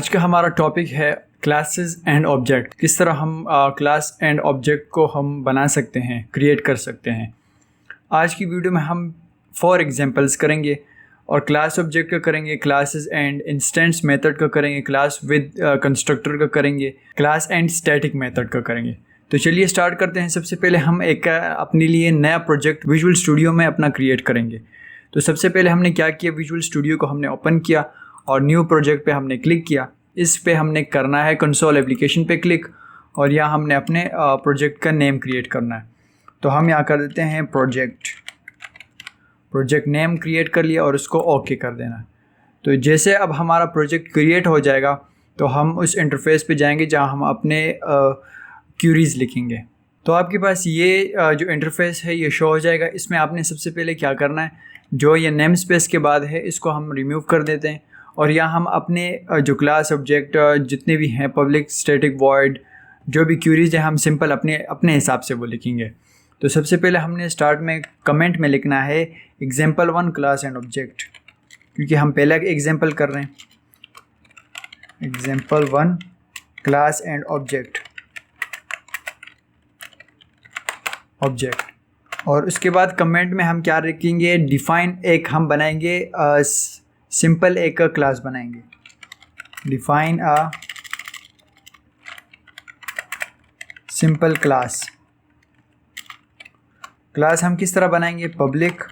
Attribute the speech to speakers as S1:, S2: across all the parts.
S1: आज का हमारा टॉपिक है क्लासेस एंड ऑब्जेक्ट। किस तरह हम क्लास एंड ऑब्जेक्ट को हम बना सकते हैं, क्रिएट कर सकते हैं। आज की वीडियो में हम 4 एग्जांपल्स करेंगे और क्लास ऑब्जेक्ट का करेंगे, क्लासेस एंड इंस्टेंस मेथड का करेंगे, क्लास विद कंस्ट्रक्टर का करेंगे, क्लास एंड स्टैटिक मेथड का करेंगे। तो चलिए स्टार्ट करते हैं। सबसे पहले हम एक अपने लिए नया प्रोजेक्ट विजुअल स्टूडियो में अपना क्रिएट करेंगे। तो सबसे पहले हमने क्या किया, विजुअल स्टूडियो को हमने ओपन किया और न्यू प्रोजेक्ट पे हमने क्लिक किया। इस पे हमने करना है कंसोल एप्लीकेशन पे क्लिक और यहाँ हमने अपने प्रोजेक्ट का नेम क्रिएट करना है। तो हम यहाँ कर देते हैं प्रोजेक्ट नेम क्रिएट कर लिया और उसको ओके कर देना। तो जैसे अब हमारा प्रोजेक्ट क्रिएट हो जाएगा तो हम उस इंटरफेस पे जाएंगे जहाँ हम अपने क्यूरीज़ लिखेंगे। तो आपके पास ये जो इंटरफेस है ये शो हो जाएगा। इसमें आपने सबसे पहले क्या करना है, जो ये नेम स्पेस के बाद है इसको हम रिमूव कर देते हैं और यहाँ हम अपने जो क्लास ऑब्जेक्ट जितने भी हैं, पब्लिक, स्टैटिक, वॉइड, जो भी क्यूरीज हैं, हम सिंपल अपने हिसाब से वो लिखेंगे। तो सबसे पहले हमने स्टार्ट में कमेंट में लिखना है example1 क्लास एंड ऑब्जेक्ट, क्योंकि हम पहला एग्जाम्पल कर रहे हैं। example1 क्लास एंड ऑब्जेक्ट और उसके बाद कमेंट में हम क्या लिखेंगे, डिफाइन एक हम बनाएंगे सिंपल एक क्लास बनाएंगे। डिफाइन अ सिंपल क्लास हम किस तरह बनाएंगे, पब्लिक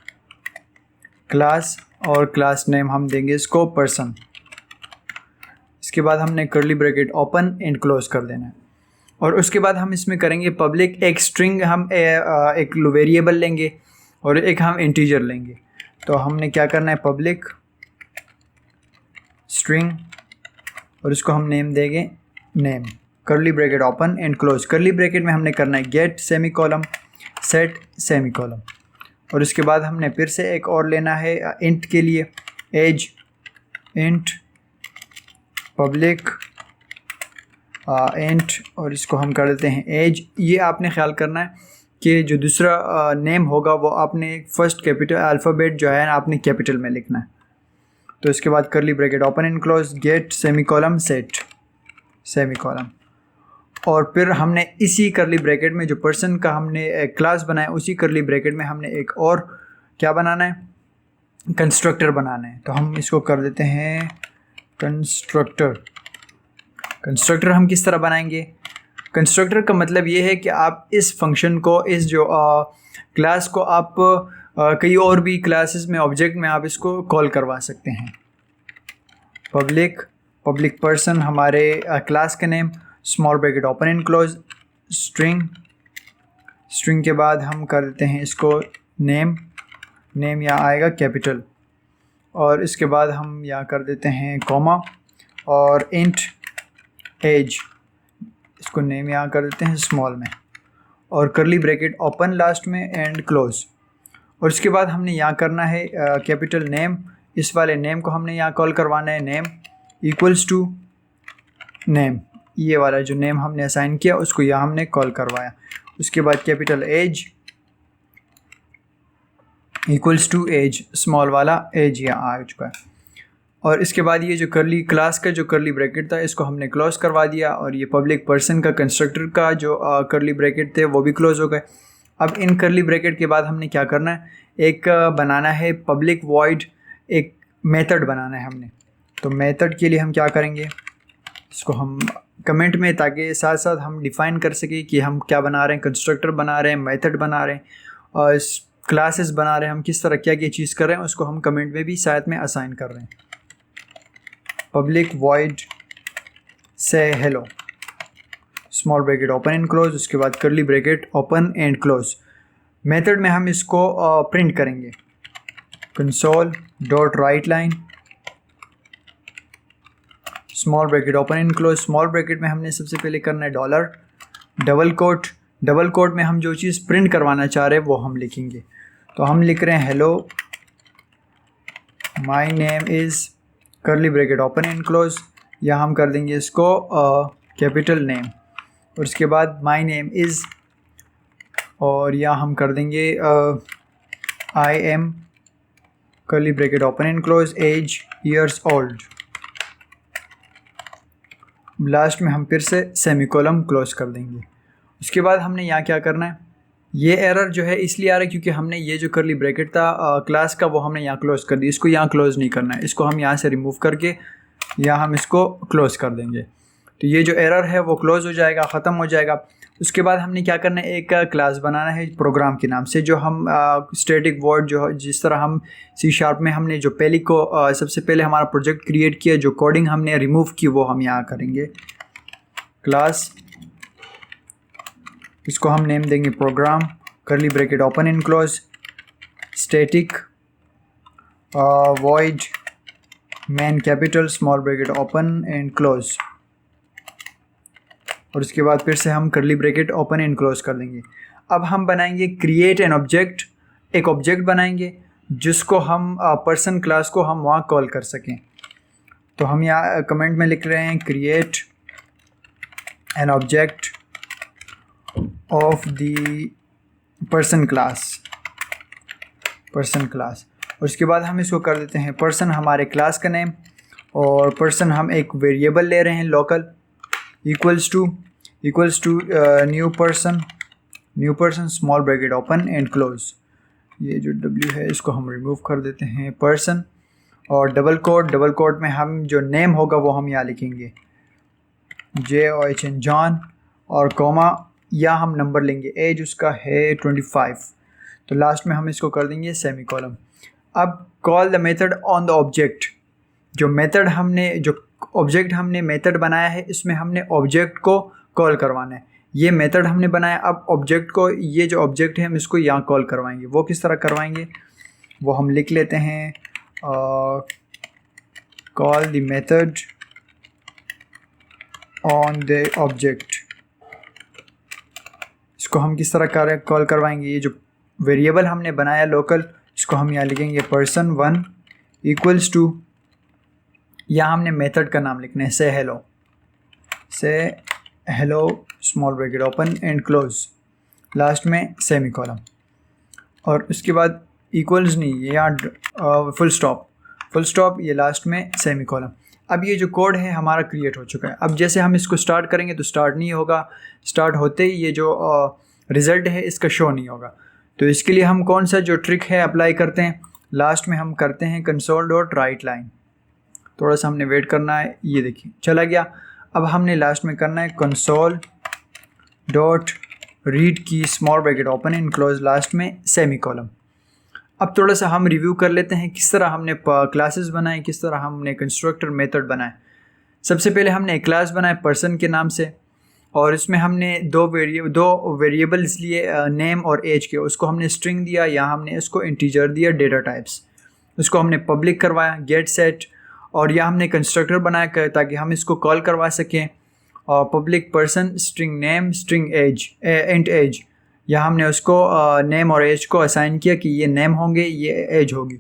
S1: क्लास और क्लास नेम हम देंगे इसको पर्सन। इसके बाद हमने curly bracket open and close कर देना है और उसके बाद हम इसमें करेंगे पब्लिक एक स्ट्रिंग, हम एक वेरिएबल लेंगे और एक हम इंटीजर लेंगे। तो हमने क्या करना है, पब्लिक स्ट्रिंग और इसको हम नेम देंगे name, curly bracket open and close. Curly bracket में हमने करना है गेट सेमीकोलम सेट सेमीकोलम और उसके बाद हमने फिर से एक और लेना है इंट के लिए, एज इंट पब्लिक इंट और इसको हम कर देते हैं एज। ये आपने ख्याल करना है कि जो दूसरा नेम होगा वो आपने फर्स्ट कैपिटल अल्फ़ाबेट जो है ना आपने कैपिटल में लिखना है। तो इसके बाद curly bracket open and close get semicolon set semicolon और फिर हमने इसी कर्ली ब्रैकेट में जो पर्सन का हमने एक क्लास बनाया उसी कर्ली ब्रैकेट में हमने एक और क्या बनाना है, कंस्ट्रक्टर बनाना है। तो हम इसको कर देते हैं कंस्ट्रक्टर हम किस तरह बनाएंगे, कंस्ट्रक्टर का मतलब ये है कि आप इस फंक्शन को, इस जो क्लास को आप कई और भी क्लासेस में, ऑब्जेक्ट में आप इसको कॉल करवा सकते हैं। पब्लिक पर्सन हमारे क्लास का name, small bracket open and close, string के बाद हम कर देते हैं इसको नेम यहाँ आएगा कैपिटल और इसके बाद हम यहाँ कर देते हैं कॉमा और इंट एज, इसको नेम यहाँ कर देते हैं स्मॉल में और कर्ली ब्रैकेट ओपन लास्ट में एंड क्लोज। और इसके बाद हमने यहाँ करना है कैपिटल नेम, इस वाले नेम को हमने यहाँ कॉल करवाना है नेम इक्वल्स टू नेम, ये वाला जो नेम हमने असाइन किया उसको यहाँ हमने कॉल करवाया। उसके बाद capital age equals to age, small वाला एज यहाँ आ चुका है और इसके बाद ये जो कर्ली क्लास का जो कर्ली ब्रैकेट था इसको हमने क्लोज करवा दिया और ये पब्लिक पर्सन का कंस्ट्रक्टर का जो कर्ली ब्रैकेट थे वो भी क्लोज हो गए। अब इन कर्ली ब्रैकेट के बाद हमने क्या करना है, एक बनाना है पब्लिक वॉइड, एक मेथड बनाना है हमने। तो मेथड के लिए हम क्या करेंगे, इसको हम कमेंट में, ताकि साथ साथ हम डिफ़ाइन कर सकें कि हम क्या बना रहे हैं, कंस्ट्रक्टर बना रहे हैं, मेथड बना रहे हैं और क्लासेस बना रहे हैं, हम किस तरह क्या चीज़ कर रहे हैं उसको हम कमेंट में भी साथ में असाइन कर रहे हैं। पब्लिक वॉइड से hello, small bracket open and close, उसके बाद curly bracket open and close. Method में हम इसको प्रिंट करेंगे console dot write line, small bracket open and close. Small bracket में हमने सबसे पहले करना है डॉलर, डबल कोट में हम जो चीज़ प्रिंट करवाना चाह रहे हैं वो हम लिखेंगे। तो हम लिख रहे हैं hello my name is curly bracket open and close, या हम कर देंगे इसको कैपिटल नेम और उसके बाद माय नेम इज़ और या हम कर देंगे I am curly bracket open and close age years old. Last में हम फिर से सेमीकोलन क्लोज कर देंगे। उसके बाद हमने यहाँ क्या करना है, ये एरर जो है इसलिए आ रहा है क्योंकि हमने ये जो करली ब्रैकेट था क्लास का वो हमने यहाँ क्लोज कर दिया। इसको यहाँ क्लोज नहीं करना है, इसको हम यहाँ से रिमूव करके यहाँ हम इसको क्लोज कर देंगे। तो ये जो एरर है वो क्लोज हो जाएगा, ख़त्म हो जाएगा। उसके बाद हमने क्या करना है, एक क्लास बनाना है प्रोग्राम के नाम से, जो हम स्टैटिक वॉइड जो जिस तरह हम C# में हमने जो पहले को सबसे पहले हमारा प्रोजेक्ट क्रिएट किया, जो कोडिंग हमने रिमूव की वो हम यहाँ करेंगे। क्लास, इसको हम नेम देंगे program, curly bracket open and close, static void main capital small bracket open and close, और उसके बाद फिर से हम करली ब्रैकेट ओपन एंड क्लोज कर देंगे। अब हम बनाएंगे क्रिएट एन ऑब्जेक्ट, एक ऑब्जेक्ट बनाएंगे जिसको हम पर्सन क्लास को हम वहाँ कॉल कर सकें। तो हम यहाँ कमेंट में लिख रहे हैं create an object of the person class, और उसके बाद हम इसको कर देते हैं पर्सन हमारे क्लास का नेम, और पर्सन हम एक वेरिएबल ले रहे हैं local, equals to new person small bracket open and close. ये जो W है इसको हम रिमूव कर देते हैं पर्सन, और डबल कोट में हम जो नेम होगा वो हम यहाँ लिखेंगे JOHN जॉन, और कॉमा या हम नंबर लेंगे, एज उसका है 25, तो लास्ट में हम इसको कर देंगे सेमीकोलन। अब call the method on the object, जो ऑब्जेक्ट हमने मेथड बनाया है इसमें हमने ऑब्जेक्ट को कॉल करवाना है। ये मेथड हमने बनाया, अब ऑब्जेक्ट को, ये जो ऑब्जेक्ट है हम इसको यहाँ कॉल करवाएंगे। वो किस तरह करवाएंगे वो हम लिख लेते हैं, call the method on the object. इसको हम किस तरह कॉल करवाएंगे, ये जो वेरिएबल हमने बनाया लोकल, इसको हम यहाँ लिखेंगे person1 इक्वल्स टू, यहाँ हमने मेथड का नाम लिखना है से hello small bracket open and close, last में सेमीकोलन, और उसके बाद इक्वल्स नहीं, ये यहाँ फुल स्टॉप, ये लास्ट में सेमीकोलन। अब ये जो कोड है हमारा क्रिएट हो चुका है। अब जैसे हम इसको स्टार्ट करेंगे तो स्टार्ट नहीं होगा, स्टार्ट होते ही ये जो रिज़ल्ट है इसका शो नहीं होगा। तो इसके लिए हम कौन सा जो ट्रिक है अप्लाई करते हैं, लास्ट में हम करते हैं console.writeLine। थोड़ा सा हमने वेट करना है, ये देखिए चला गया। अब हमने लास्ट में करना है console.read की small bracket open and close, last में सेमीकोलन। अब थोड़ा सा हम रिव्यू कर लेते हैं किस तरह हमने क्लासेस बनाए, किस तरह हमने कंस्ट्रक्टर मेथड बनाए। सबसे पहले हमने एक क्लास बनाया पर्सन के नाम से, और इसमें हमने दो वेरिएबल्स लिए नेम और एज के। उसको हमने स्ट्रिंग दिया, यहाँ हमने इसको इंटीजर दिया डेटा टाइप्स। उसको हमने पब्लिक करवाया गेट सेट, और यहाँ हमने कंस्ट्रक्टर बनाया ताकि हम इसको कॉल करवा सकें, और public person string name string age int age. यहाँ हमने उसको नेम और एज को असाइन किया कि ये नेम होंगे ये एज होगी।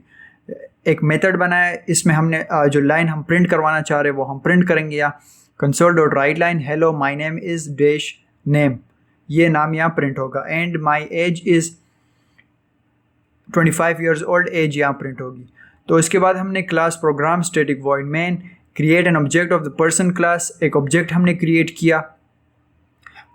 S1: एक मेथड बनाया, इसमें हमने जो लाइन हम प्रिंट करवाना चाह रहे हैं वो हम प्रिंट करेंगे। या console.writeLine hello my name is dash name, ये नाम यहाँ प्रिंट होगा, and my age is 25 years old, age यहाँ प्रिंट होगी। तो इसके बाद हमने class program static void main create an object of the person class, एक ऑब्जेक्ट हमने क्रिएट किया।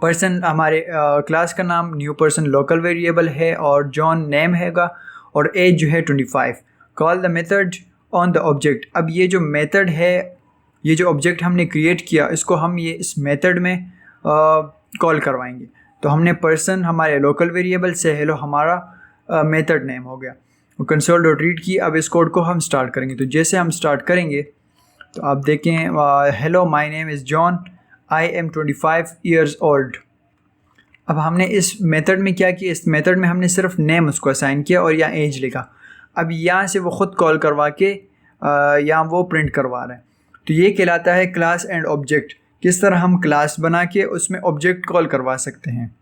S1: पर्सन हमारे क्लास का नाम, न्यू पर्सन लोकल वेरिएबल है, और जॉन नेम हैगा, और एज जो है 25। Call the method on the object. अब ये जो मेथड है, ये जो ऑब्जेक्ट हमने क्रिएट किया, इसको हम ये इस मेथड में कॉल करवाएंगे। तो हमने पर्सन हमारे लोकल वेरिएबल से हेलो हमारा मेथड नेम हो गया, console.read की। अब इस कोड को हम स्टार्ट करेंगे। तो जैसे हम स्टार्ट करेंगे तो आप देखें hello my name is John, I am 25 years old। अब हमने इस मेथड में क्या किया, इस मेथड में हमने सिर्फ नेम उसको असाइन किया और यहाँ एज लिखा। अब यहाँ से वो ख़ुद कॉल करवा के यहाँ वो प्रिंट करवा रहे हैं। तो ये कहलाता है क्लास एंड ऑब्जेक्ट। किस तरह हम क्लास बना के उसमें ऑब्जेक्ट कॉल करवा सकते हैं।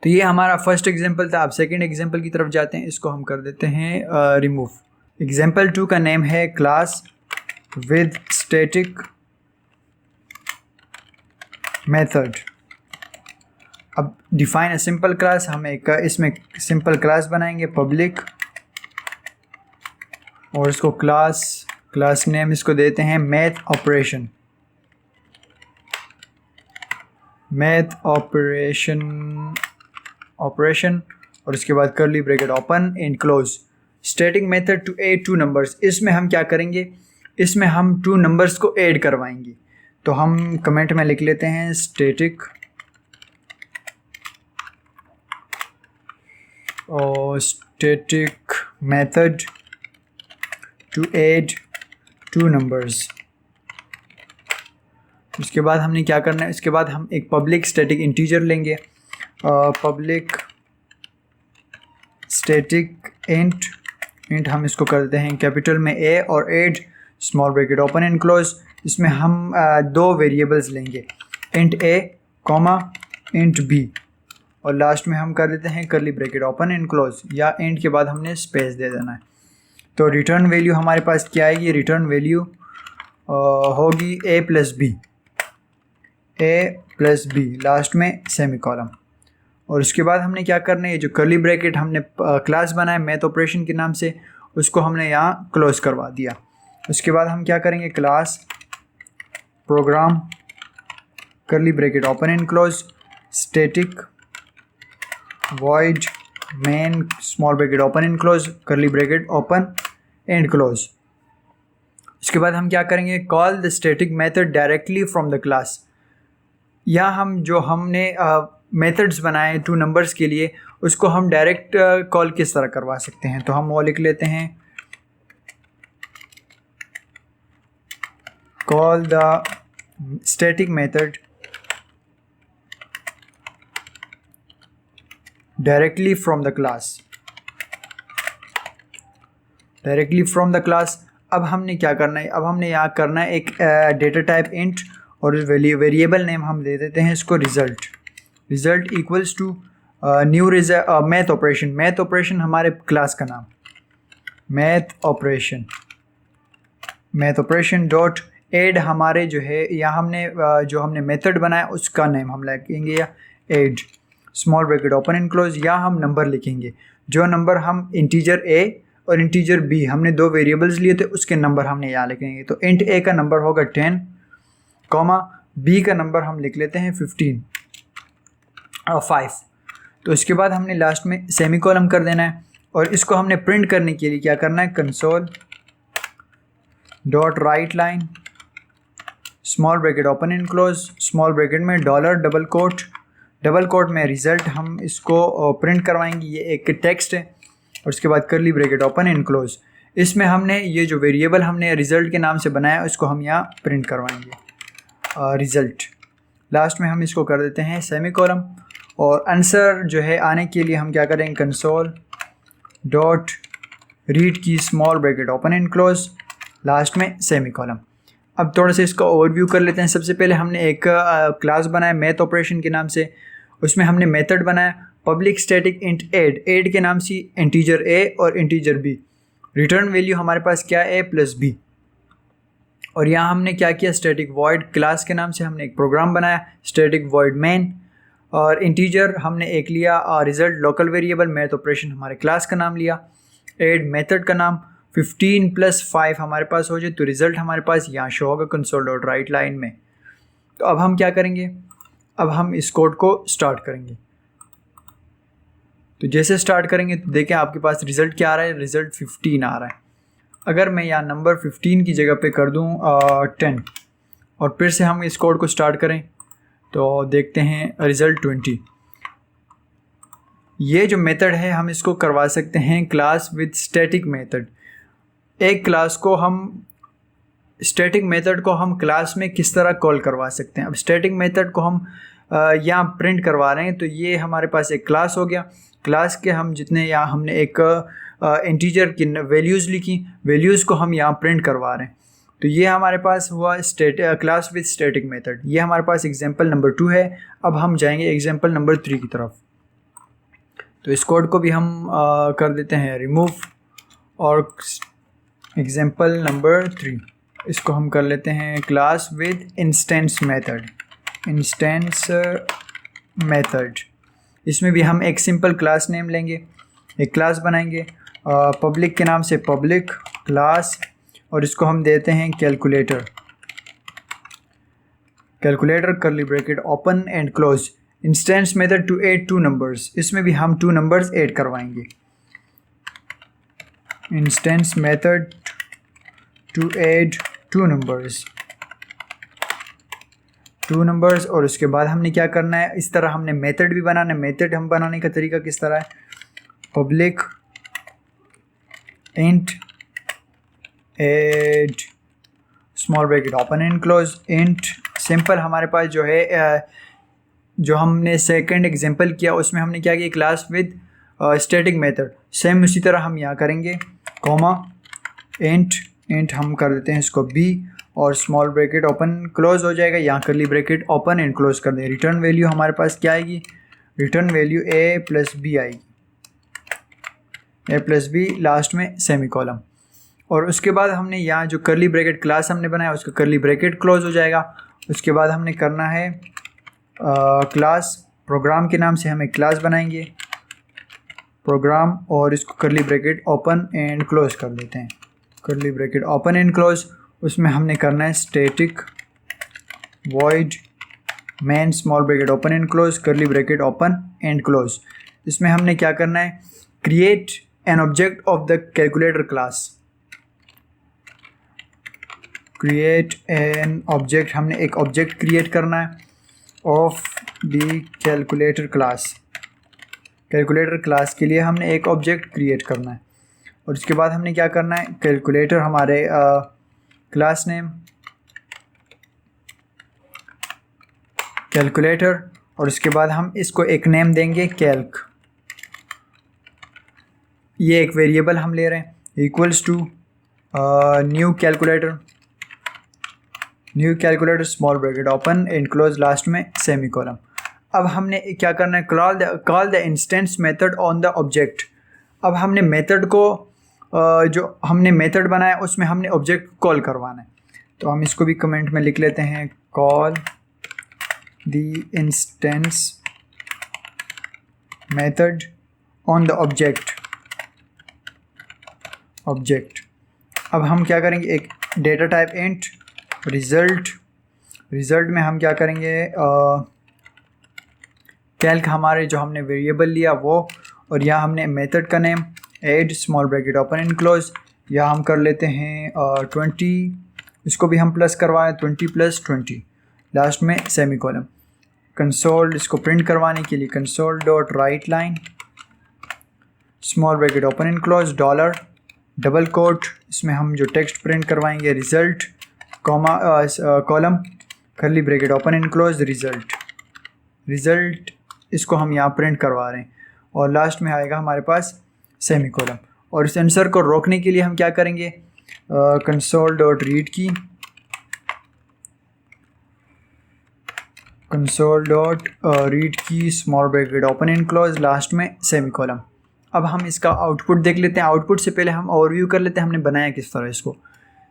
S1: तो ये हमारा फर्स्ट एग्जांपल था। आप सेकंड एग्जांपल की तरफ जाते हैं, इसको हम कर देते हैं रिमूव। एग्जांपल 2 का नेम है क्लास विद स्टैटिक मेथड। अब डिफाइन अ सिंपल क्लास, हम एक इसमें सिंपल क्लास बनाएंगे पब्लिक, और इसको क्लास नेम इसको देते हैं मैथ ऑपरेशन। मैथ ऑपरेशन और उसके बाद curly bracket open and close, static method to add two numbers. इसमें हम क्या करेंगे, इसमें हम टू नंबर्स को ऐड करवाएंगे। तो हम कमेंट में लिख लेते हैं static method to add two numbers. उसके बाद हमने क्या करना है, इसके बाद हम एक पब्लिक स्टैटिक इंटीजर लेंगे, पब्लिक स्टैटिक इंट हम इसको कर देते हैं कैपिटल में ए और add small bracket open and close. इसमें हम दो वेरिएबल्स लेंगे, इंट ए कॉमा इंट बी, और लास्ट में हम कर देते हैं curly bracket open and close, या इंट के बाद हमने स्पेस दे देना है। तो रिटर्न वैल्यू हमारे पास क्या आएगी, रिटर्न वैल्यू होगी ए प्लस बी, लास्ट में सेमी कॉलम। और उसके बाद हमने क्या करना है, ये जो कर्ली ब्रैकेट हमने क्लास बनाया मैथ ऑपरेशन के नाम से, उसको हमने यहाँ क्लोज करवा दिया। उसके बाद हम क्या करेंगे, class program curly bracket open and close static void main small bracket open and close curly bracket open and close. उसके बाद हम क्या करेंगे, call the static method directly from the class. या हम जो हमने मेथड्स बनाए टू नंबर्स के लिए, उसको हम डायरेक्ट कॉल किस तरह करवा सकते हैं। तो हम वो लिख लेते हैं, call the static method directly from the class, directly from the class. अब हमने क्या करना है, अब हमने यहाँ करना है एक डेटा टाइप इंट, और वेरिएबल नेम हम दे देते हैं इसको result equals to new math operation हमारे क्लास का नाम, मैथ ऑपरेशन डॉट एड हमारे जो है, या हमने जो हमने मेथड बनाया उसका नेम हम लिखेंगे, या add small bracket open and close, या हम नंबर लिखेंगे, जो नंबर हम इंटीजर ए और इंटीजर बी हमने दो वेरिएबल्स लिए थे उसके नंबर हमने यहाँ लिखेंगे। तो इंट ए का नंबर होगा 10, कॉमा बी का नंबर हम लिख लेते हैं 5। तो इसके बाद हमने लास्ट में सेमी कॉलम कर देना है, और इसको हमने प्रिंट करने के लिए क्या करना है, console dot write line small bracket open and close small bracket में डॉलर डबल कोट में रिजल्ट हम इसको प्रिंट करवाएंगे, ये एक टेक्स्ट है। और उसके बाद curly bracket open and close, इसमें हमने ये जो वेरिएबल हमने रिजल्ट के नाम से बनाया उसको हम यहाँ प्रिंट करवाएंगे, रिज़ल्ट। लास्ट में हम इसको कर देते हैं सेमी कॉलम, और आंसर जो है आने के लिए हम क्या करेंगे, कंसोल डॉट रीड की small bracket open and close, last में सेमी कॉलम। अब थोड़ा सा इसका ओवरव्यू कर लेते हैं। सबसे पहले हमने एक क्लास बनाया मैथ ऑपरेशन के नाम से, उसमें हमने मेथड बनाया पब्लिक स्टैटिक इंट एड के नाम से इंटीजर ए और इंटीजर बी, रिटर्न वैल्यू हमारे पास क्या है, ए प्लस बी। और यहाँ हमने क्या किया, स्टैटिक वॉइड क्लास के नाम से हमने एक प्रोग्राम बनाया स्टैटिक वॉइड मेन, और इंटीजर हमने एक लिया, result local variable math operation हमारे क्लास का नाम लिया, एड मेथड का नाम 15 + 5 हमारे पास हो जाए तो रिज़ल्ट हमारे पास यहाँ शो होगा कंसोल डॉट राइट लाइन में। तो अब हम क्या करेंगे, अब हम इस कोड को स्टार्ट करेंगे। तो जैसे स्टार्ट करेंगे तो देखें आपके पास रिज़ल्ट क्या आ रहा है, रिज़ल्ट 15 आ रहा है। अगर मैं यहाँ नंबर 15 की जगह पे कर दूँ 10 और फिर से हम इस कोड को स्टार्ट करें तो देखते हैं रिज़ल्ट 20। ये जो मेथड है हम इसको करवा सकते हैं क्लास विद स्टैटिक मेथड। एक क्लास को हम स्टैटिक मेथड को हम क्लास में किस तरह कॉल करवा सकते हैं। अब स्टैटिक मेथड को हम यहाँ प्रिंट करवा रहे हैं तो ये हमारे पास एक क्लास हो गया। क्लास के हम जितने यहाँ हमने एक इंटीजर की वैल्यूज़ लिखी, वैल्यूज़ को हम यहाँ प्रिंट करवा रहे हैं। तो ये हमारे पास हुआ क्लास विद स्टैटिक मेथड। ये हमारे पास एग्जांपल नंबर 2 है। अब हम जाएंगे एग्जांपल नंबर 3 की तरफ। तो इस कोड को भी हम कर देते हैं रिमूव और एग्जांपल नंबर 3 इसको हम कर लेते हैं क्लास विद इंस्टेंस मेथड। इसमें भी हम एक सिंपल क्लास नेम लेंगे, एक क्लास बनाएंगे पब्लिक के नाम से पब्लिक क्लास और इसको हम देते हैं calculator calculator curly bracket open and close instance method to add 2 numbers, इसमें भी हम 2 नंबर्स ऐड करवाएंगे। Instance method to add 2 numbers, 2 numbers. और उसके बाद हमने क्या करना है, इस तरह हमने मेथड भी बनाना है। मेथड हम बनाने का तरीका किस तरह है, public int add small bracket open and close int simple. हमारे पास जो है जो हमने सेकंड एग्जांपल किया उसमें हमने क्या किया, class with static method, same उसी तरह हम यहाँ करेंगे। कॉमा इंट हम कर देते हैं इसको बी और स्मॉल ब्रैकेट ओपन क्लोज हो जाएगा, यहाँ curly bracket open and close कर दें। रिटर्न वैल्यू हमारे पास क्या आएगी, रिटर्न वैल्यू ए प्लस बी आएगी, ए प्लस बी लास्ट में सेमी कॉलम। और उसके बाद हमने यहाँ जो कर्ली ब्रैकेट क्लास हमने बनाया उसका कर्ली ब्रैकेट क्लोज हो जाएगा। उसके बाद हमने करना है क्लास, प्रोग्राम के नाम से हम एक क्लास बनाएंगे प्रोग्राम और इसको curly bracket open and close कर देते हैं, curly bracket open and close. उसमें हमने करना है static void main small bracket open and close curly bracket open and close. इसमें हमने क्या करना है, create an object of the calculator class, create an object, हमने एक ऑब्जेक्ट क्रिएट करना है of the calculator class, calculator class के लिए हमने एक ऑब्जेक्ट क्रिएट करना है। और उसके बाद हमने क्या करना है, कैलकुलेटर हमारे क्लास नेम कैलकुलेटर और उसके बाद हम इसको एक नेम देंगे कैल्क, ये एक वेरिएबल हम ले रहे हैं, equals to new calculator, new calculator small bracket open and close last में सेमी कॉलम। अब हमने क्या करना है, call the instance method on the object. अब हमने मेथड को जो हमने मेथड बनाया उसमें हमने ऑब्जेक्ट कॉल करवाना है, तो हम इसको भी कमेंट में लिख लेते हैं, call the instance method on the object. अब हम क्या करेंगे, एक डेटा टाइप इंट रिज़ल्ट में हम क्या करेंगे, कैल्क हमारे जो हमने वेरिएबल लिया वो, और यहाँ हमने मेथड का name add small bracket open and close, या हम कर लेते हैं 20, इसको भी हम प्लस करवाएं 20 + 20 लास्ट में सेमी कॉलम। कंसोल इसको प्रिंट करवाने के लिए console dot write line small bracket open and close dollar double quote, इसमें हम जो टेक्स्ट प्रिंट करवाएंगे result comma colon curly bracket open and close result इसको हम यहाँ प्रिंट करवा रहे हैं और लास्ट में आएगा हमारे पास सेमी कॉलम। और इस आंसर को रोकने के लिए हम क्या करेंगे, कंसोल डॉट रीड की small bracket open and close last में सेमी कॉलम। अब हम इसका आउटपुट देख लेते हैं। आउटपुट से पहले हम ओवरव्यू कर लेते हैं हमने बनाया किस तरह इसको।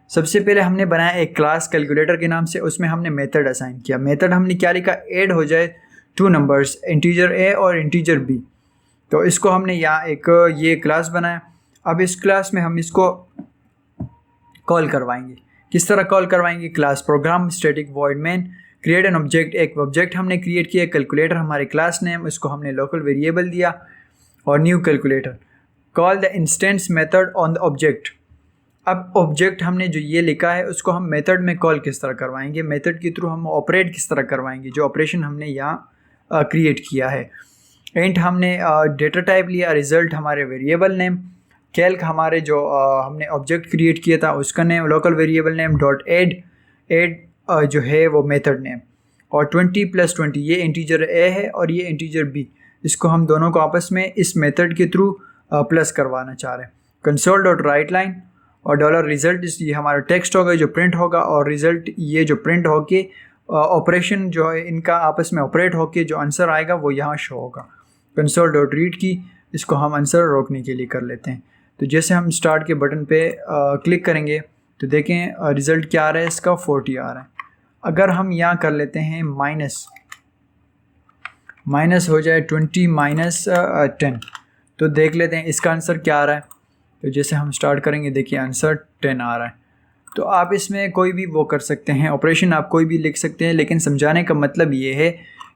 S1: सबसे पहले हमने बनाया एक क्लास कैलकुलेटर के नाम से, उसमें हमने मेथड असाइन किया। मेथड हमने क्या लिखा, ऐड हो जाए 2 नंबर्स इंटीजर ए और इंटीजर बी, तो इसको हमने यहाँ एक ये क्लास बनाया। अब इस क्लास में हम इसको कॉल करवाएंगे। किस तरह कॉल करवाएंगे, class program static void main create an object, एक ऑब्जेक्ट हमने क्रिएट किया कैलकुलेटर हमारे क्लास नेम, इसको हमने लोकल वेरिएबल दिया और new calculator call the instance method on the object. अब ऑब्जेक्ट हमने जो ये लिखा है उसको हम मेथड में कॉल किस तरह करवाएंगे, मेथड के थ्रू हम ऑपरेट किस तरह करवाएंगे, जो ऑपरेशन हमने यहाँ क्रिएट किया है। इंट हमने डेटा टाइप लिया, रिजल्ट हमारे वेरिएबल नेम, कैल्क हमारे जो हमने ऑब्जेक्ट क्रिएट किया था उसका name, local variable name dot add जो है वो मेथड नेम, और 20 + 20 ये इंटीजर ए है और ये इंटीजर बी, इसको हम दोनों को आपस में इस मेथड के थ्रू प्लस करवाना चाह रहे हैं। कंसोल डॉट राइट लाइन और डॉलर रिजल्ट, ये हमारा टेक्स्ट होगा जो प्रिंट होगा, और रिजल्ट ये जो प्रिंट होके ऑपरेशन जो है इनका आपस में ऑपरेट होके जो आंसर आएगा वो यहाँ शो होगा। कंसोल डॉट रीड की, इसको हम आंसर रोकने के लिए कर लेते हैं। तो जैसे हम स्टार्ट के बटन पे क्लिक करेंगे तो देखें रिज़ल्ट क्या आ रहा है, इसका 40 आ रहा है। अगर हम यहाँ कर लेते हैं माइनस हो जाए 20 - 10, तो देख लेते हैं इसका आंसर क्या आ रहा है। तो जैसे हम स्टार्ट करेंगे देखिए आंसर 10 आ रहा है। तो आप इसमें कोई भी वो कर सकते हैं, ऑपरेशन आप कोई भी लिख सकते हैं, लेकिन समझाने का मतलब ये है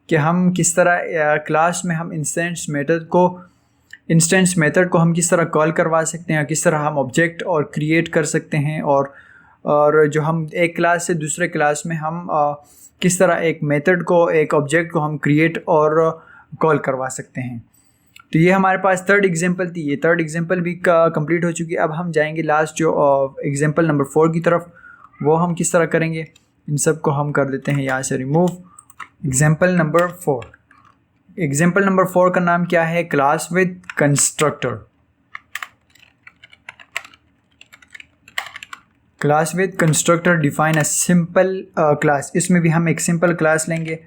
S1: कि हम किस तरह क्लास में हम इंस्टेंस मेथड को हम किस तरह कॉल करवा सकते हैं, किस तरह हम ऑब्जेक्ट और क्रिएट कर सकते हैं, और जो हम एक क्लास से दूसरे क्लास में हम किस तरह एक मेथड को, एक ऑब्जेक्ट को हम क्रिएट और कॉल करवा सकते हैं। तो ये हमारे पास थर्ड एग्जांपल थी। ये थर्ड एग्जांपल भी कंप्लीट हो चुकी है। अब हम जाएंगे लास्ट जो एग्जांपल नंबर 4 की तरफ। वो हम किस तरह करेंगे, इन सब को हम कर देते हैं यहाँ से remove. Example number 4, example number 4 का नाम क्या है, class with constructor. Class with constructor define a simple class. इसमें भी हम एक सिंपल क्लास लेंगे,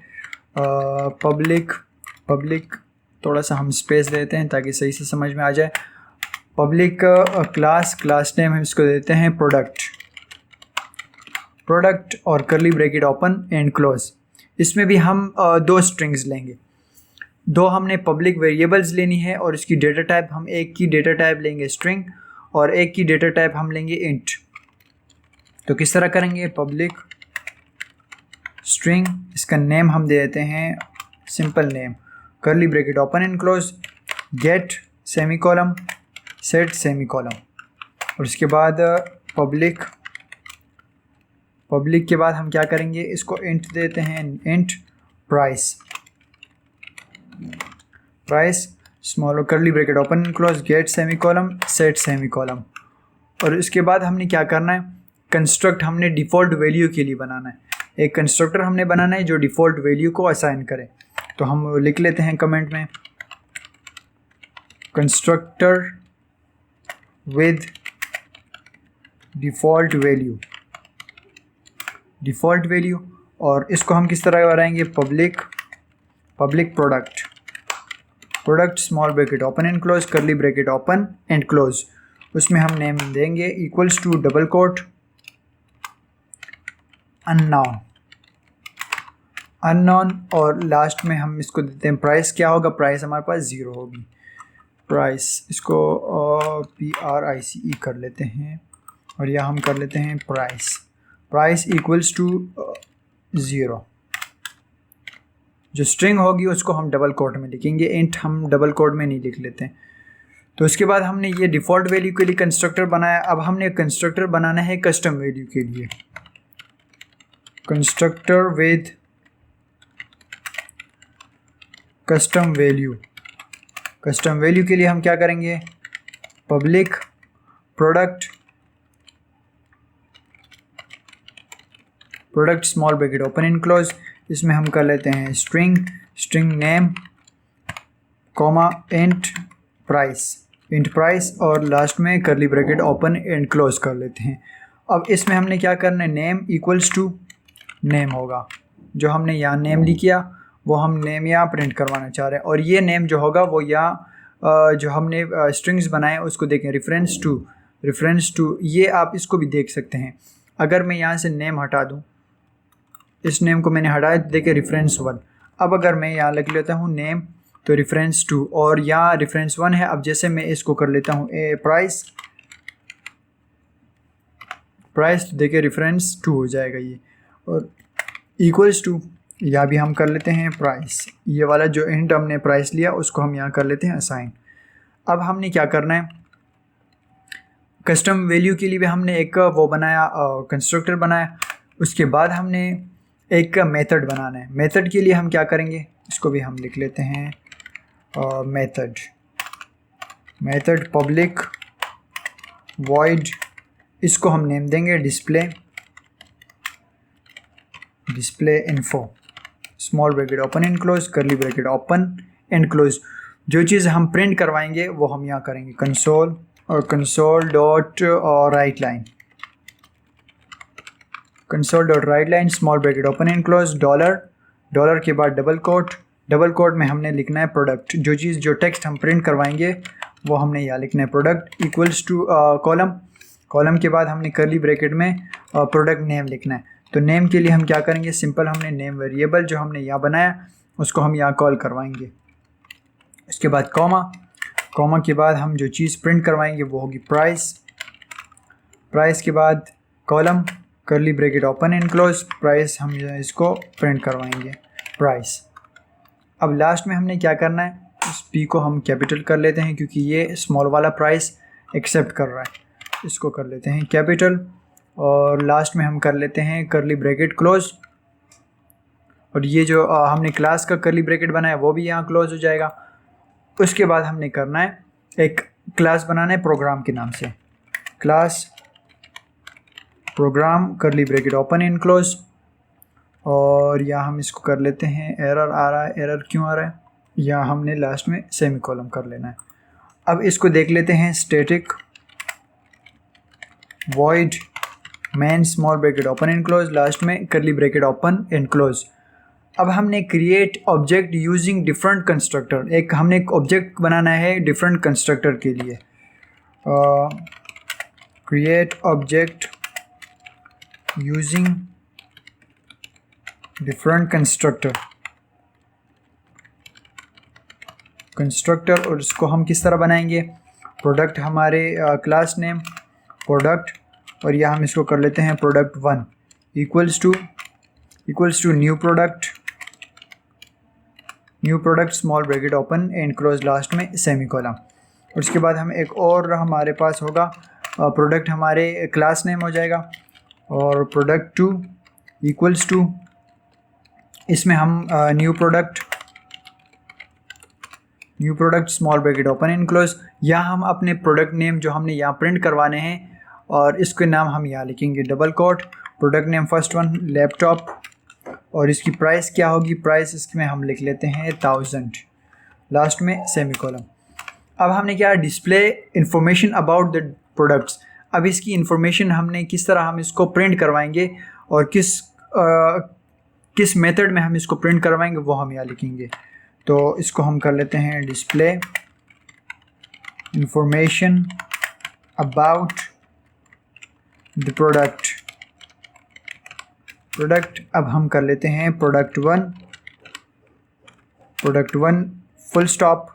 S1: पब्लिक थोड़ा सा हम स्पेस देते हैं ताकि सही से समझ में आ जाए। पब्लिक क्लास नेम हम इसको देते हैं प्रोडक्ट और करली ब्रैकेट ओपन एंड क्लोज। इसमें भी हम दो स्ट्रिंग्स लेंगे, दो हमने पब्लिक वेरिएबल्स लेनी है, और इसकी डेटा टाइप हम एक की डेटा टाइप लेंगे स्ट्रिंग और एक की डेटा टाइप हम लेंगे इंट। तो किस तरह करेंगे, पब्लिक स्ट्रिंग, इसका नेम हम दे देते हैं simple name, curly bracket open and close, get semicolon, set semicolon, और इसके बाद पब्लिक के बाद हम क्या करेंगे, इसको इंट देते हैं, int price small curly bracket open and close, get semicolon, set semicolon. और इसके बाद हमने क्या करना है, कंस्ट्रक्ट हमने डिफ़ॉल्ट वैल्यू के लिए बनाना है। एक कंस्ट्रक्टर हमने बनाना है जो डिफ़ॉल्ट वैल्यू को असाइन करे। तो हम लिख लेते हैं कमेंट में, कंस्ट्रक्टर विद डिफ़ॉल्ट वैल्यू, और इसको हम किस तरह बनाएंगे, public product small bracket open and close, curly bracket open and close. उसमें हम नेम देंगे equals to double quote unknown, और लास्ट में हम इसको देते हैं प्राइस। क्या होगा, प्राइस हमारे पास 0 होगी। प्राइस इसको PRICE कर लेते हैं, और यह हम कर लेते हैं प्राइस इक्वल्स टू 0। जो स्ट्रिंग होगी उसको हम डबल कोट में लिखेंगे, इंट हम डबल कोट में नहीं लिख लेते हैं। तो इसके बाद हमने ये डिफ़ॉल्ट वैल्यू के लिए कंस्ट्रक्टर बनाया। अब हमने कंस्ट्रक्टर बनाना है कस्टम वैल्यू के लिए, कंस्ट्रक्टर विद कस्टम वैल्यू के लिए हम क्या करेंगे, public product small bracket open and close, इसमें हम कर लेते हैं string name comma int price, और लास्ट में curly bracket open and close कर लेते हैं। अब इसमें हमने क्या करना है, नेम इक्वल्स टू नेम होगा, जो हमने यहाँ नेम लिखा वो हम नेम यहाँ प्रिंट करवाना चाह रहे हैं, और ये नेम जो होगा वो यहाँ जो हमने स्ट्रिंग्स बनाए उसको देखें, रेफरेंस टू, ये आप इसको भी देख सकते हैं। अगर मैं यहाँ से नेम हटा दूँ, इस नेम को मैंने हटाया, देखें रेफरेंस 1। अब अगर मैं यहाँ लिख लेता हूँ नेम तो रेफरेंस 2, और यहाँ रेफरेंस 1 है। अब जैसे मैं इसको कर लेता हूँ प्राइस, तो देखें रेफरेंस 2 हो जाएगा ये, और इक्वल्स टू या भी हम कर लेते हैं प्राइस। ये वाला जो इंट हमने प्राइस लिया उसको हम यहाँ कर लेते हैं असाइन। अब हमने क्या करना है, कस्टम वैल्यू के लिए भी हमने एक वो बनाया, कंस्ट्रक्टर बनाया। उसके बाद हमने एक मेथड बनाना है। मेथड के लिए हम क्या करेंगे, इसको भी हम लिख लेते हैं मेथड पब्लिक वॉइड, इसको हम नेम देंगे display info, small bracket open and close, curly bracket open and close. जो चीज़ हम प्रिंट करवाएंगे वो हम यहाँ करेंगे console dot write line, small bracket open and close, dollar के बाद डबल कोट में हमने लिखना है प्रोडक्ट। जो टेक्स्ट हम प्रिंट करवाएंगे वो हमने यहाँ लिखना है प्रोडक्ट इक्वल्स टू कॉलम के बाद हमने करली ब्रैकेट में प्रोडक्ट नेम लिखना है। तो नेम के लिए हम क्या करेंगे, सिंपल हमने नेम वेरिएबल जो हमने यहाँ बनाया उसको हम यहाँ कॉल करवाएंगे। इसके बाद कॉमा के बाद हम जो चीज़ प्रिंट करवाएंगे वो होगी प्राइस के बाद कॉलम करली bracket open and close price, हम इसको प्रिंट करवाएंगे प्राइस। अब लास्ट में हमने क्या करना है, इस पी को हम कैपिटल कर लेते हैं क्योंकि ये स्मॉल वाला प्राइस एक्सेप्ट कर रहा है, इसको कर लेते हैं कैपिटल। और लास्ट में हम कर लेते हैं करली ब्रैकेट क्लोज, और ये जो हमने क्लास का करली ब्रैकेट बनाया वो भी यहाँ क्लोज हो जाएगा। उसके बाद हमने करना है एक क्लास बनाना है प्रोग्राम के नाम से, class program curly bracket open and close, और यहाँ हम इसको कर लेते हैं, एरर आ रहा है, एरर क्यों आ रहा है, यहाँ हमने लास्ट में सेमीकोलन कर लेना है। अब इसको देख लेते हैं, static void main small bracket open and close, last में curly bracket open and close. अब हमने create object using different constructor, एक हमने एक ऑब्जेक्ट बनाना है डिफरेंट कंस्ट्रक्टर के लिए। Create object using different constructor, और इसको हम किस तरह बनाएंगे, प्रोडक्ट हमारे क्लास नेम प्रोडक्ट, और यहाँ हम इसको कर लेते हैं product 1 equals to new product small bracket open and close, last में सेमीकोलन। उसके बाद हम एक और हमारे पास होगा प्रोडक्ट हमारे क्लास नेम हो जाएगा, और प्रोडक्ट 2 इक्वल्स टू, इसमें हम new product small bracket open and close, यहाँ हम अपने प्रोडक्ट नेम जो हमने यहाँ प्रिंट करवाने हैं और इसके नाम हम यहाँ लिखेंगे double quote, product name first one laptop, और इसकी प्राइस क्या होगी, प्राइस इसमें हम लिख लेते हैं 1000, लास्ट में सेमीकोलन। अब हमने क्या, display information about the products. अब इसकी इंफॉर्मेशन हमने किस तरह हम इसको प्रिंट करवाएंगे और किस मेथड में हम इसको प्रिंट करवाएंगे वो हम यहाँ लिखेंगे। तो इसको हम कर लेते हैं display information about the product. अब हम कर लेते हैं product 1 full stop,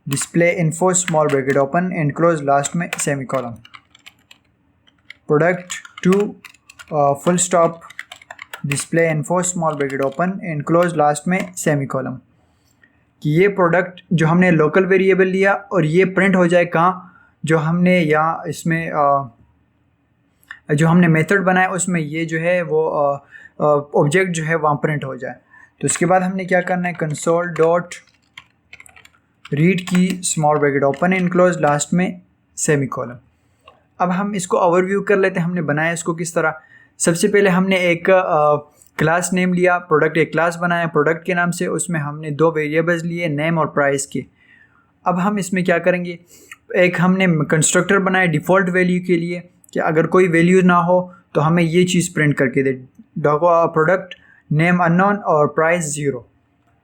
S1: display info small bracket open and close, last में semicolon. Product 2 full stop, display info small bracket open and close, last में सेमीकोलन। कि ये प्रोडक्ट जो हमने लोकल वेरिएबल लिया और ये प्रिंट हो जाए कहाँ, जो हमने यहाँ इसमें जो हमने मेथड बनाया उसमें ये जो है वो ऑब्जेक्ट जो है वहाँ प्रिंट हो जाए। तो उसके बाद हमने क्या करना है, कंसोल डॉट रीड की small bracket open and close, last में सेमीकोलन। अब हम इसको ओवरव्यू कर लेते हैं, हमने बनाया इसको किस तरह। सबसे पहले हमने एक क्लास नेम लिया, प्रोडक्ट एक क्लास बनाया प्रोडक्ट के नाम से, उसमें हमने 2 वेरिएबल्स लिए नेम और प्राइस के। अब हम इसमें क्या करेंगे, एक हमने कंस्ट्रक्टर बनाया डिफ़ॉल्ट वैल्यू के लिए कि अगर कोई वैल्यू ना हो तो हमें ये चीज़ प्रिंट करके दे, प्रोडक्ट नेम अननोन और प्राइस 0।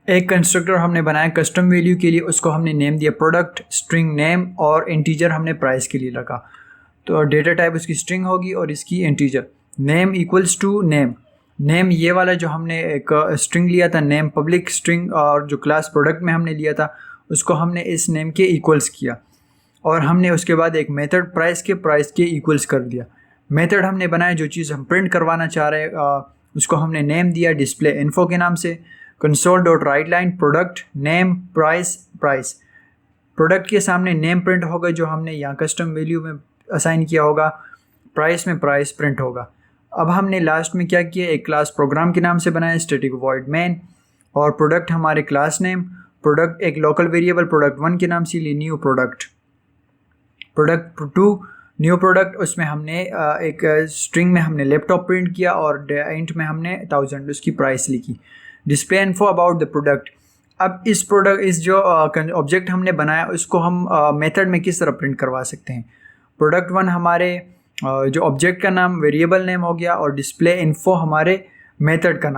S1: एक कंस्ट्रक्टर हमने बनाया कस्टम वैल्यू के लिए, उसको हमने नेम दिया प्रोडक्ट स्ट्रिंग नेम, और इंटीजर हमने प्राइस के लिए लगा। तो डेटा टाइप उसकी स्ट्रिंग होगी और इसकी integer. Name equals to name ये वाला जो हमने एक स्ट्रिंग लिया था नेम पब्लिक स्ट्रिंग, और जो क्लास प्रोडक्ट में हमने लिया था उसको हमने इस नेम के इक्वल्स किया, और हमने उसके बाद एक मेथड प्राइस के इक्वल्स कर दिया। मेथड हमने बनाया जो चीज़ हम प्रिंट करवाना चाह रहे उसको हमने नेम दिया डिस्प्ले इन्फो के नाम से। Console dot write line product name price, product के सामने नेम प्रिंट होगा जो हमने यहाँ कस्टम वैल्यू में असाइन किया होगा, प्राइस में प्राइस प्रिंट होगा। अब हमने लास्ट में क्या किया, एक क्लास प्रोग्राम के नाम से बनाया स्टैटिक वॉइड मेन, और प्रोडक्ट हमारे क्लास नेम, प्रोडक्ट एक लोकल वेरिएबल प्रोडक्ट 1 के नाम से लिए न्यू प्रोडक्ट 2 न्यू प्रोडक्ट, उसमें हमने एक स्ट्रिंग में हमने लैपटॉप प्रिंट किया और इंट में हमने 1000 उसकी प्राइस लिखी। Display info about the product. अब इस जो ऑब्जेक्ट हमने बनाया उसको हम मेथड में किस तरह प्रिंट करवा सकते हैं। प्रोडक्ट 1 हमारे जो ऑब्जेक्ट का नाम वेरिएबल नेम हो गया, और डिस्प्ले इन्फो हमारे मेथड का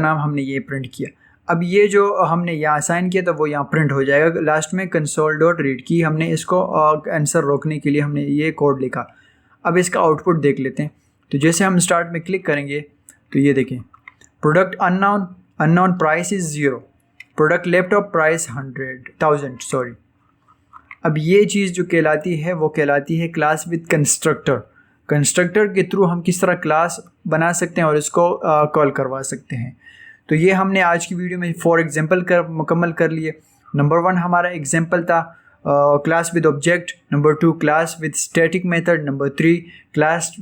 S1: नाम हमने ये प्रिंट किया। अब ये जो हमने यहाँ असाइन किया था वो यहाँ प्रिंट हो जाएगा। लास्ट में कंसोल डॉट रीड की, हमने इसको आंसर रोकने के लिए हमने ये कोड लिखा। अब इसका आउटपुट देख लेते हैं। तो जैसे हम स्टार्ट में क्लिक करेंगे तो ये देखें, product unknown price is 0, product laptop price 1000 अब ये चीज़ जो कहलाती है वो कहलाती है क्लास विद कंस्ट्रक्टर। कंस्ट्रक्टर के थ्रू हम किस तरह क्लास बना सकते हैं और इसको कॉल करवा सकते हैं। तो ये हमने आज की वीडियो में 4 एग्जांपल मुकम्मल कर लिए। नंबर 1 हमारा एग्जांपल था class with object, number 2 class with static method, number 3 class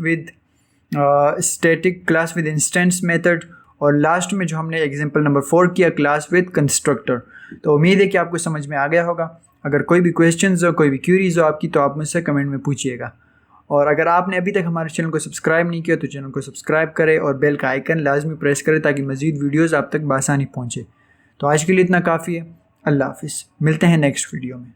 S1: with instance method, और लास्ट में जो हमने एग्जांपल नंबर 4 किया क्लास विद कंस्ट्रक्टर। तो उम्मीद है कि आपको समझ में आ गया होगा। अगर कोई भी क्वेश्चंस हो, कोई भी क्यूरीज हो आपकी, तो आप मुझसे कमेंट में पूछिएगा। और अगर आपने अभी तक हमारे चैनल को सब्सक्राइब नहीं किया तो चैनल को सब्सक्राइब करें और बेल का आइकन लाजमी प्रेस करें ताकि मज़ीद वीडियोज़ आप तक बआसानी पहुँचे। तो आज के लिए इतना काफ़ी है। अल्लाह हाफिज़, मिलते हैं नेक्स्ट वीडियो में।